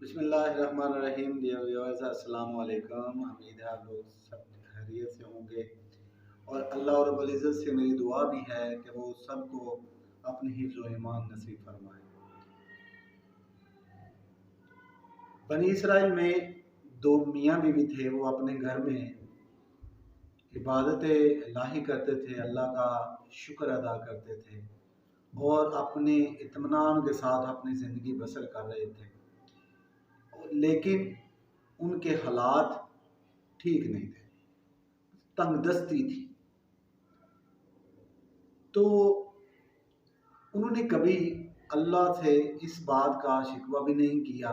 بسم اللہ الرحمن الرحیم ڈیئر ویورز، السلام علیکم۔ امید ہے آپ لوگ سب خیریت سے ہوں گے، اور اللہ رب العزت سے میری دعا بھی ہے کہ وہ سب کو اپنی حفظ و ایمان نصیب فرمائے۔ بنی اسرائیل میں دو میاں بیوی تھے، وہ اپنے گھر میں عبادت الہی کرتے تھے، اللہ کا شکر ادا کرتے تھے اور اپنے اطمینان کے ساتھ اپنی زندگی بسر کر رہے تھے، لیکن ان کے حالات ٹھیک نہیں تھے، تنگ دستی تھی۔ تو انہوں نے کبھی اللہ سے اس بات کا شکوہ بھی نہیں کیا،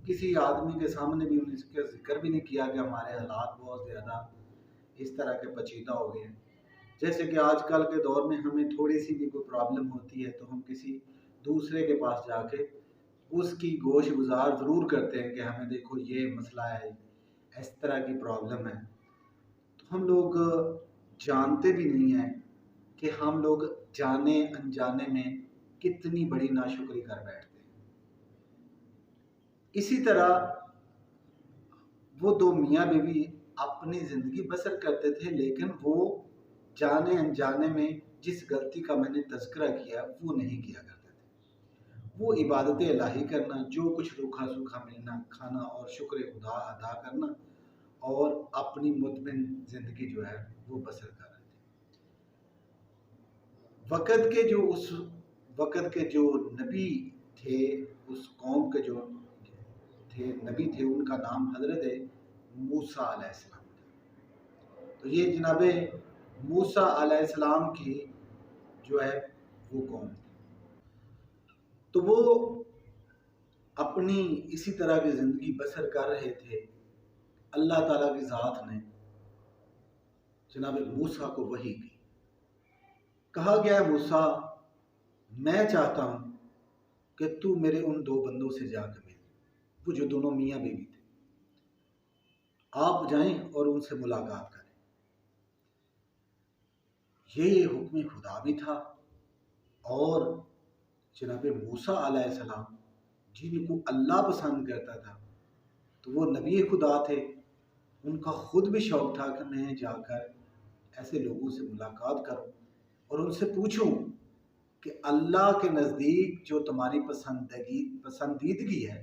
کسی آدمی کے سامنے بھی انہوں نے اس کا ذکر بھی نہیں کیا کہ ہمارے حالات بہت زیادہ اس طرح کے پیچیدہ ہو گئے ہیں۔ جیسے کہ آج کل کے دور میں ہمیں تھوڑی سی بھی کوئی پرابلم ہوتی ہے تو ہم کسی دوسرے کے پاس جا کے اس کی گوش گزار ضرور کرتے ہیں کہ ہمیں دیکھو یہ مسئلہ ہے، اس طرح کی پرابلم ہے۔ تو ہم لوگ جانتے بھی نہیں ہیں کہ ہم لوگ جانے انجانے میں کتنی بڑی ناشکری کر بیٹھتے ہیں۔ اسی طرح وہ دو میاں بیوی اپنی زندگی بسر کرتے تھے، لیکن وہ جانے انجانے میں جس غلطی کا میں نے تذکرہ کیا وہ نہیں کیا کرتے تھے۔ وہ عبادت الہی کرنا، جو کچھ روکھا سوکھا ملنا کھانا اور شکر خدا ادا کرنا، اور اپنی مطمئن زندگی جو ہے وہ بسر کر رہے تھے۔ اس وقت کے جو نبی تھے، اس قوم کے جو نبی تھے، ان کا نام حضرت موسیٰ علیہ السلام تھا۔ تو یہ جناب موسیٰ علیہ السلام کی جو ہے وہ قوم تھی۔ تو وہ اپنی اسی طرح کی زندگی بسر کر رہے تھے۔ اللہ تعالیٰ کی ذات نے جناب موسیٰ کو وحی کی، کہا گیا ہے موسیٰ میں چاہتا ہوں کہ تو میرے ان دو بندوں سے جا کے مل، وہ جو دونوں میاں بیوی تھے، آپ جائیں اور ان سے ملاقات کریں۔ یہ حکم خدا بھی تھا، اور جناب موسیٰ علیہ السلام جن کو اللہ پسند کرتا تھا، تو وہ نبی خدا تھے، ان کا خود بھی شوق تھا کہ میں جا کر ایسے لوگوں سے ملاقات کروں اور ان سے پوچھوں کہ اللہ کے نزدیک جو تمہاری پسندیدگی ہے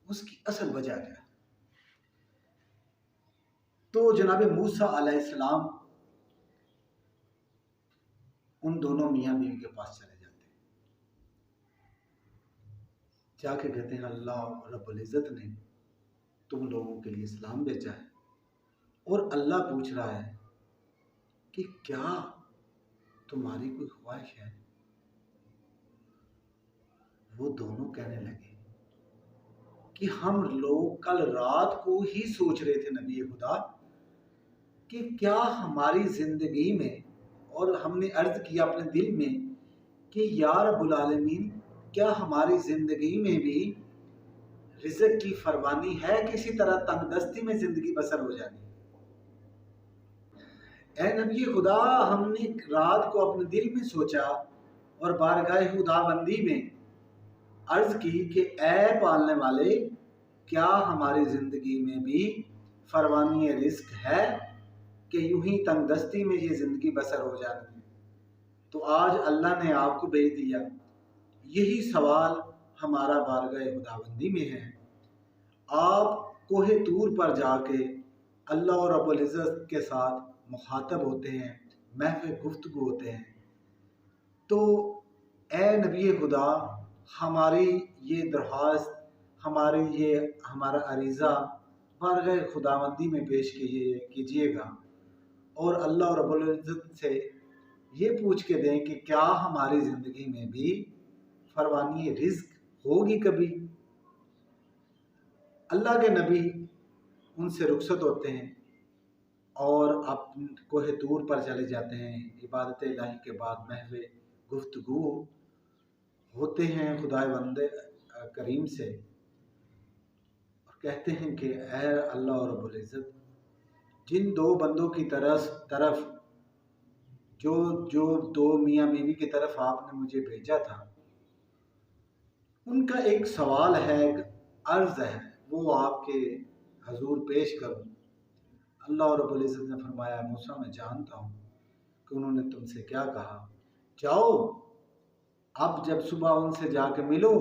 اس کی اصل وجہ کیا ہے۔ تو جناب موسیٰ علیہ السلام ان دونوں میاں بیوی کے پاس چلے جاتے ہیں، جا کے کہتے ہیں اللہ رب العزت نے تم لوگوں کے لیے اسلام بھیجا ہے، اور اللہ پوچھ رہا ہے کہ کیا تمہاری کوئی خواہش ہے؟ وہ دونوں کہنے لگے کہ ہم لوگ کل رات کو ہی سوچ رہے تھے نبی خدا کہ کیا ہماری زندگی میں، اور ہم نے عرض کیا اپنے دل میں کہ یا رب العالمین کیا ہماری زندگی میں بھی رزق کی فراوانی ہے، کسی طرح تنگ دستی میں زندگی بسر ہو جانی؟ اے نبی خدا، ہم نے رات کو اپنے دل میں سوچا اور بارگاہ خدا بندی میں عرض کی کہ اے پالنے والے، کیا ہماری زندگی میں بھی فراوانی رزق ہے کہ یوں ہی تنگ دستی میں یہ زندگی بسر ہو جانی ہے؟ تو آج اللہ نے آپ کو بھیج دیا۔ یہی سوال ہمارا بارگاہ خداوندی میں ہے۔ آپ کوہ طور پر جا کے اللہ رب العزت کے ساتھ مخاطب ہوتے ہیں، محو گفتگو ہوتے ہیں۔ تو اے نبی خدا، ہماری یہ درخواست، ہمارا عریضہ بارگاہ خداوندی میں پیش کیجیے گا، اور اللہ رب العزت سے یہ پوچھ کے دیں کہ کیا ہماری زندگی میں بھی فراوانی رزق ہوگی کبھی۔ اللہ کے نبی ان سے رخصت ہوتے ہیں اور کوہ طور پر چلے جاتے ہیں۔ عبادت الہی کے بعد محو گفتگو ہوتے ہیں خدا بندے کریم سے، اور کہتے ہیں کہ اے اللہ رب العزت، جن دو بندوں کی طرف جو دو میاں بیوی کی طرف آپ نے مجھے بھیجا تھا، ان کا ایک سوال ہے عرض ہے وہ آپ کے حضور پیش کروں۔ اللہ رب العزت نے فرمایا موسیٰ میں جانتا ہوں کہ انہوں نے تم سے کیا کہا، جاؤ اب جب صبح ان سے جا کے ملو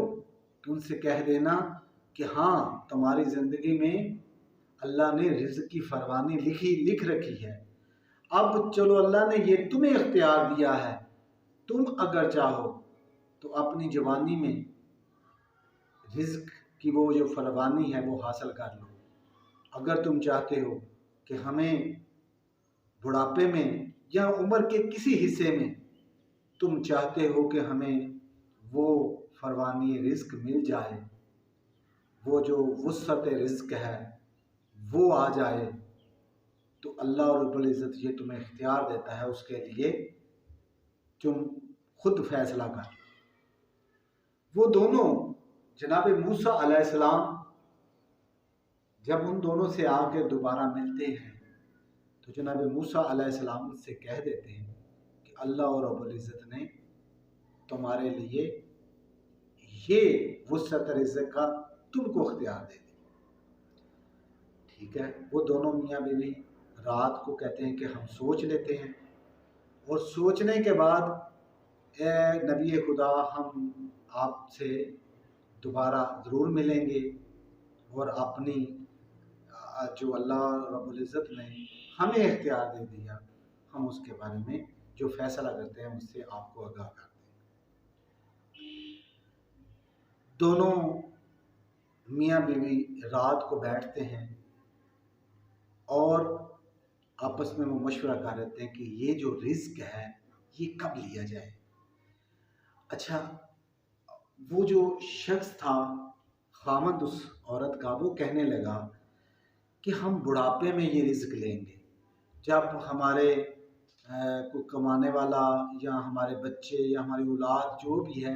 تو ان سے کہہ دینا کہ ہاں تمہاری زندگی میں اللہ نے رزق کی فراوانی لکھ رکھی ہے، اب چلو اللہ نے یہ تمہیں اختیار دیا ہے، تم اگر چاہو تو اپنی جوانی میں رزق کی وہ جو فراوانی ہے وہ حاصل کر لو، اگر تم چاہتے ہو کہ ہمیں بڑھاپے میں یا عمر کے کسی حصے میں تم چاہتے ہو کہ ہمیں وہ فراوانی رزق مل جائے، وہ جو وسعت رزق ہے وہ آ جائے، تو اللہ رب العزت یہ تمہیں اختیار دیتا ہے، اس کے لیے تم خود فیصلہ کر۔ وہ دونوں جناب موسیٰ علیہ السلام جب ان دونوں سے آ کے دوبارہ ملتے ہیں تو جناب موسیٰ علیہ السلام سے کہہ دیتے ہیں کہ اللہ رب العزت نے تمہارے لیے یہ وسعت رزق کا تم کو اختیار دے دی۔ ٹھیک ہے، وہ دونوں میاں بیوی رات کو کہتے ہیں کہ ہم سوچ لیتے ہیں، اور سوچنے کے بعد اے نبی خدا ہم آپ سے دوبارہ ضرور ملیں گے، اور اپنی جو اللہ رب العزت نے ہمیں اختیار دے دیا ہم اس کے بارے میں جو فیصلہ کرتے ہیں اس سے آپ کو آگاہ کرتے ہیں۔ دونوں میاں بیوی رات کو بیٹھتے ہیں اور آپس میں وہ مشورہ کر رہے ہیں کہ یہ جو رزق ہے یہ کب لیا جائے۔ اچھا، وہ جو شخص تھا خامد اس عورت کا، وہ کہنے لگا کہ ہم بڑھاپے میں یہ رزق لیں گے، جب ہمارے کوئی کمانے والا یا ہمارے بچے یا ہماری اولاد جو بھی ہے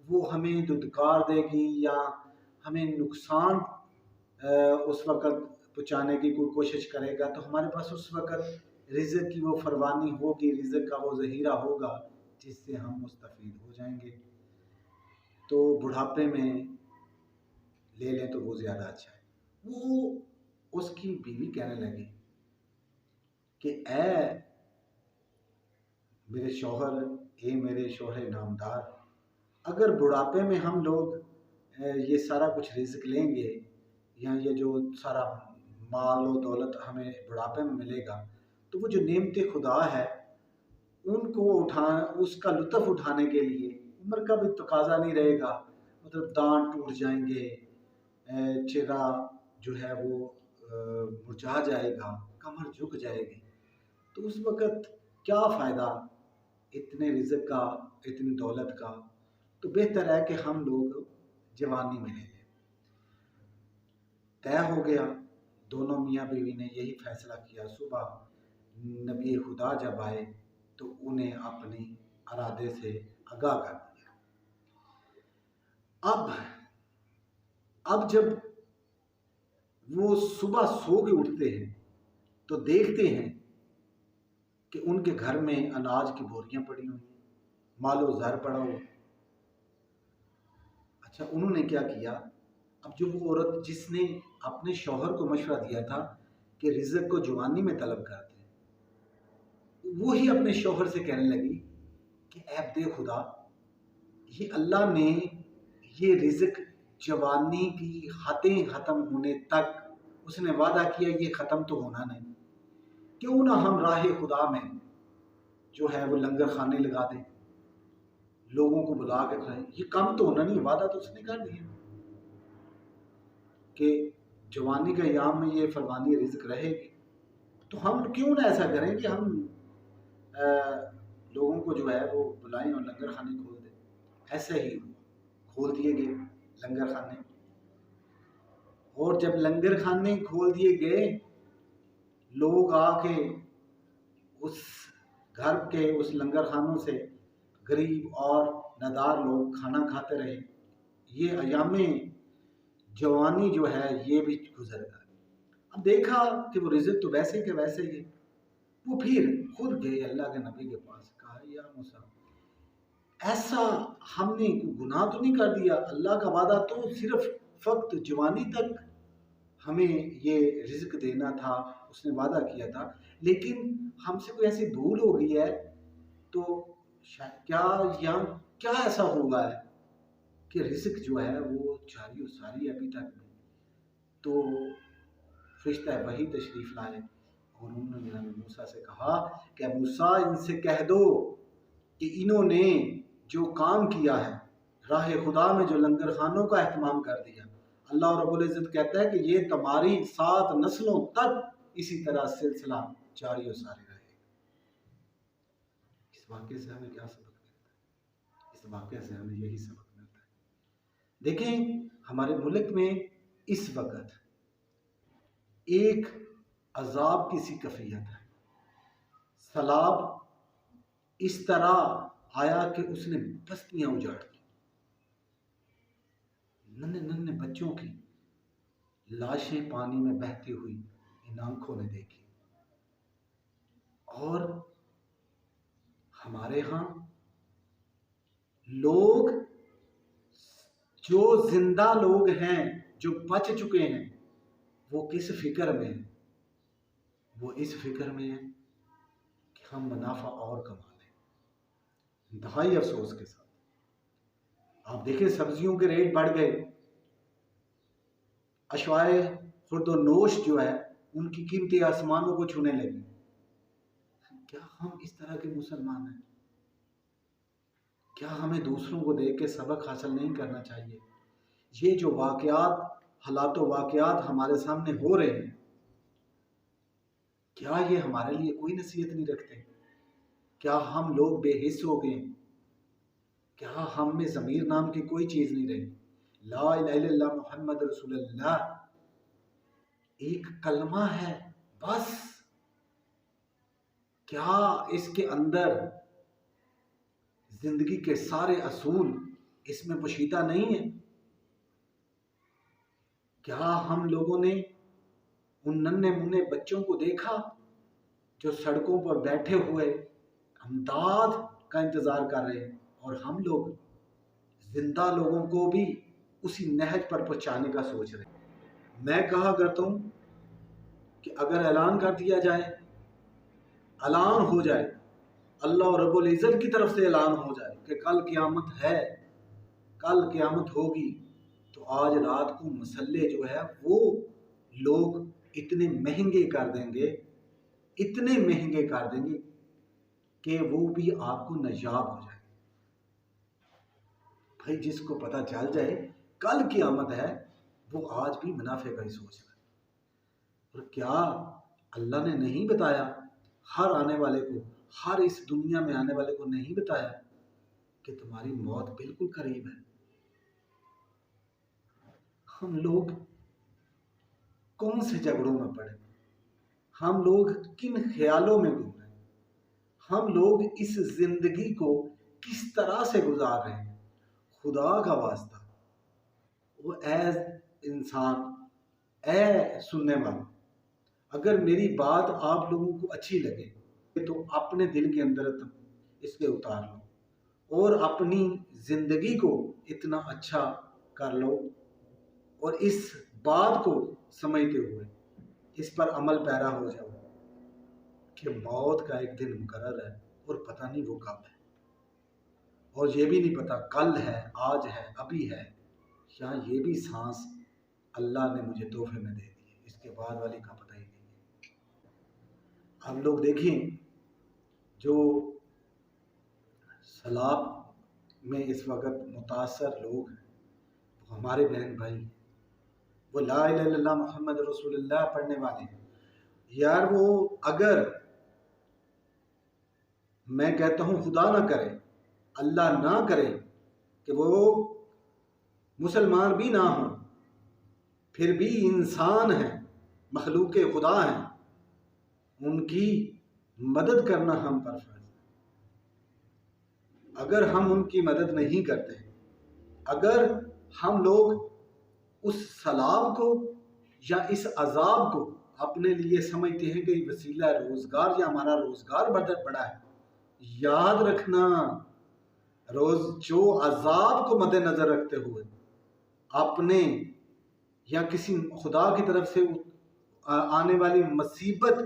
وہ ہمیں دھتکار دے گی یا ہمیں نقصان اس وقت پہنچانے کی کوئی کوشش کرے گا، تو ہمارے پاس اس وقت رزق کی وہ فراوانی ہوگی، رزق کا وہ ذخیرہ ہوگا جس سے ہم مستفید ہو جائیں گے، تو بڑھاپے میں لے لیں تو وہ زیادہ اچھا ہے۔ وہ اس کی بیوی کہنے لگی کہ اے میرے شوہر، اے میرے شوہر نامدار، اگر بڑھاپے میں ہم لوگ یہ سارا کچھ رزق لیں گے یا یہ جو سارا مال و دولت ہمیں بڑھاپے میں ملے گا، تو وہ جو نعمت خدا ہے ان کو اس کا لطف اٹھانے کے لیے عمر کا بھی تقاضا نہیں رہے گا، مطلب دانت ٹوٹ جائیں گے، چہرہ جو ہے وہ مرجھا جائے گا، کمر جھک جائے گی، تو اس وقت کیا فائدہ اتنے رزق کا، اتنی دولت کا، تو بہتر ہے کہ ہم لوگ جوانی میں لے لیں۔ طے ہو گیا، دونوں میاں بیوی نے یہی فیصلہ کیا۔ صبح نبی خدا جب آئے تو انہیں اپنی ارادے سے آگاہ کر دیا۔ اب جب وہ صبح سو کے اٹھتے ہیں تو دیکھتے ہیں کہ ان کے گھر میں اناج کی بوریاں پڑی ہوئی ہیں، مال و زر پڑا ہوا۔ اچھا، انہوں نے کیا کیا؟ اب جو وہ عورت جس نے اپنے شوہر کو مشورہ دیا تھا کہ رزق کو جوانی میں طلب کرتے ہیں، وہی اپنے شوہر سے کہنے لگی کہ اے عبد خدا، یہ اللہ نے یہ رزق جوانی کی حدیں ختم ہونے تک اس نے وعدہ کیا، یہ ختم تو ہونا نہیں، کیوں نہ ہم راہ خدا میں جو ہے وہ لنگر خانے لگا دیں، لوگوں کو بلا کے کھائیں، یہ کام تو ہونا نہیں، وعدہ تو اس نے کر دیا کہ جوانی کے ایام میں یہ فراوانی رزق رہے گی، تو ہم کیوں نہ ایسا کریں کہ ہم لوگوں کو جو ہے وہ بلائیں اور لنگر خانے کھول دیں۔ ایسے ہی کھول دیے گئے لنگر خانے، اور جب لنگر خانے کھول دیے گئے، لوگ آ کے اس گھر کے اس لنگر خانوں سے غریب اور نادار لوگ کھانا کھاتے رہے۔ یہ ایام جوانی جو ہے یہ بھی گزر گئے۔ اب دیکھا کہ وہ رزق تو ویسے کہ ویسے ہی، وہ پھر خود گئے اللہ کے نبی کے پاس، کہا یا موسیٰ، ایسا ہم نے کوئی گناہ تو نہیں کر دیا؟ اللہ کا وعدہ تو صرف وقت جوانی تک ہمیں یہ رزق دینا تھا، اس نے وعدہ کیا تھا، لیکن ہم سے کوئی ایسی بھول ہو گئی ہے تو کیا ایسا ہوا ہے کہ رزق جو ہے وہ جاری و ساری ابھی تک نہیں۔ تو فرشتہ وحی تشریف لائے اور انہوں نے جناب موسیٰ سے کہا کہ موسیٰ ان سے کہہ دو کہ انہوں نے جو کام کیا ہے، راہ خدا میں جو لنگر خانوں کا اہتمام کر دیا، اللہ رب العزت کہتا ہے کہ یہ تمہاری 7 نسلوں تک اسی طرح سلسلہ جاری و ساری رہے گا۔ اس واقعے سے ہمیں کیا سبق ملتا ہے؟ اس واقعے سے ہمیں یہی سبق ملتا ہے۔ دیکھیں ہمارے ملک میں اس وقت ایک عذاب کی سی کیفیت ہے۔ سیلاب اس طرح آیا کہ اس نے بستیاں اجاڑ دی، ننھے بچوں کی لاشیں پانی میں بہتی ہوئی ان آنکھوں نے دیکھی۔ اور ہمارے ہاں لوگ جو زندہ لوگ ہیں، جو بچ چکے ہیں، وہ کس فکر میں ہیں؟ وہ اس فکر میں ہیں کہ ہم منافع اور کما لیں۔ انتہائی افسوس کے ساتھ آپ دیکھیں سبزیوں کے ریٹ بڑھ گئے، اشیائے خورد و نوش جو ہے ان کی قیمتیں آسمانوں کو چھونے لگی۔ کیا ہم اس طرح کے مسلمان ہیں؟ کیا ہمیں دوسروں کو دیکھ کے سبق حاصل نہیں کرنا چاہیے؟ یہ جو واقعات، حالات و واقعات ہمارے سامنے ہو رہے ہیں، کیا یہ ہمارے لیے کوئی نصیحت نہیں رکھتے؟ کیا ہم لوگ بے حس ہو گئے؟ کیا ہم میں ضمیر نام کی کوئی چیز نہیں رہی؟ لا الہ الا اللہ محمد رسول اللہ ایک کلمہ ہے بس، کیا اس کے اندر زندگی کے سارے اصول اس میں پوشیدہ نہیں ہیں؟ کیا ہم لوگوں نے ان ننھے منھے بچوں کو دیکھا جو سڑکوں پر بیٹھے ہوئے امداد کا انتظار کر رہے ہیں، اور ہم لوگ زندہ لوگوں کو بھی اسی نہج پر پہنچانے کا سوچ رہے ہیں؟ میں کہا کرتا ہوں کہ اگر اعلان کر دیا جائے، اعلان ہو جائے، اللہ رب العزت کی طرف سے اعلان ہو جائے کہ کل قیامت ہے، کل قیامت ہوگی، تو آج رات کو مسلح جو ہے وہ لوگ اتنے مہنگے کر دیں گے، اتنے مہنگے کر دیں گے کہ وہ بھی آپ کو نایاب ہو جائے۔ بھائی جس کو پتہ چل جائے کل قیامت ہے، وہ آج بھی منافع کا ہی سوچ رہا ہے۔ اور کیا اللہ نے نہیں بتایا ہر آنے والے کو، ہر اس دنیا میں آنے والے کو نہیں بتایا کہ تمہاری موت بالکل قریب ہے؟ ہم لوگ کون سے جھگڑوں میں پڑے، ہم لوگ کن خیالوں میں گم رہے ہیں، ہم لوگ اس زندگی کو کس طرح سے گزار رہے ہیں؟ خدا کا واسطہ وہ اے انسان، اے سننے والا، اگر میری بات آپ لوگوں کو اچھی لگے تو اپنے دل کے اندر اس کے اتار لو اور اپنی زندگی کو اتنا اچھا کر لو، اور اس بات کو سمجھتے ہوئے اس پر عمل پیرا ہو جاؤ کہ موت کا ایک دن مقرر ہے اور پتہ نہیں وہ کب ہے، اور یہ بھی نہیں پتا کل ہے، آج ہے، ابھی ہے، یا یہ بھی سانس اللہ نے مجھے تحفے میں دے دی ہے، اس کے بعد والی کا پتہ ہی نہیں ہے۔ ہم لوگ دیکھیں جو سیلاب میں اس وقت متاثر لوگ ہیں، وہ ہمارے بہن بھائی، وہ لا الہ الا اللہ محمد رسول اللہ پڑھنے والے ہیں۔ یار وہ اگر میں کہتا ہوں خدا نہ کرے، اللہ نہ کرے کہ وہ مسلمان بھی نہ ہوں، پھر بھی انسان ہیں، مخلوق خدا ہیں، ان کی مدد کرنا ہم پر فرض ہے۔ اگر ہم ان کی مدد نہیں کرتے، اگر ہم لوگ اس سیلاب کو یا اس عذاب کو اپنے لیے سمجھتے ہیں کہ وسیلہ روزگار یا ہمارا روزگار بڑا ہے، یاد رکھنا جو عذاب کو مد نظر رکھتے ہوئے اپنے یا کسی خدا کی طرف سے آنے والی مصیبت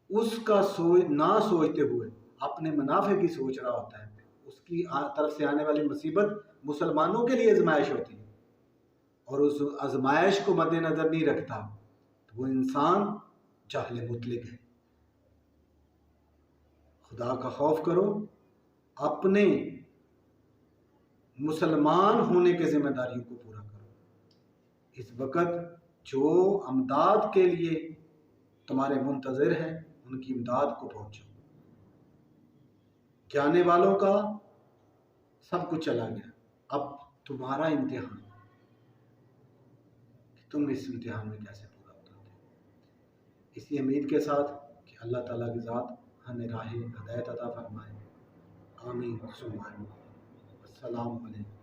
اس کا نہ سوچتے ہوئے اپنے منافع کی سوچ رہا ہوتا ہے، اس کی طرف سے آنے والی مصیبت مسلمانوں کے لیے آزمائش ہوتی ہے اور اس آزمائش کو مد نظر نہیں رکھتا تو وہ انسان جاہل مطلق ہے۔ خدا کا خوف کرو، اپنے مسلمان ہونے کے ذمہ داریوں کو پورا کرو۔ اس وقت جو امداد کے لیے تمہارے منتظر ہیں ان کی امداد کو پہنچو۔ جانے والوں کا سب کچھ چلا گیا، اب تمہارا امتحان کہ تم اس امتحان میں کیسے پورا اترتے ہو۔ اسی امید کے ساتھ کہ اللہ تعالیٰ کی ذات ہمیں راہ ہدایت عطا فرمائے۔ آمین ثم آمین۔ السلام علیکم۔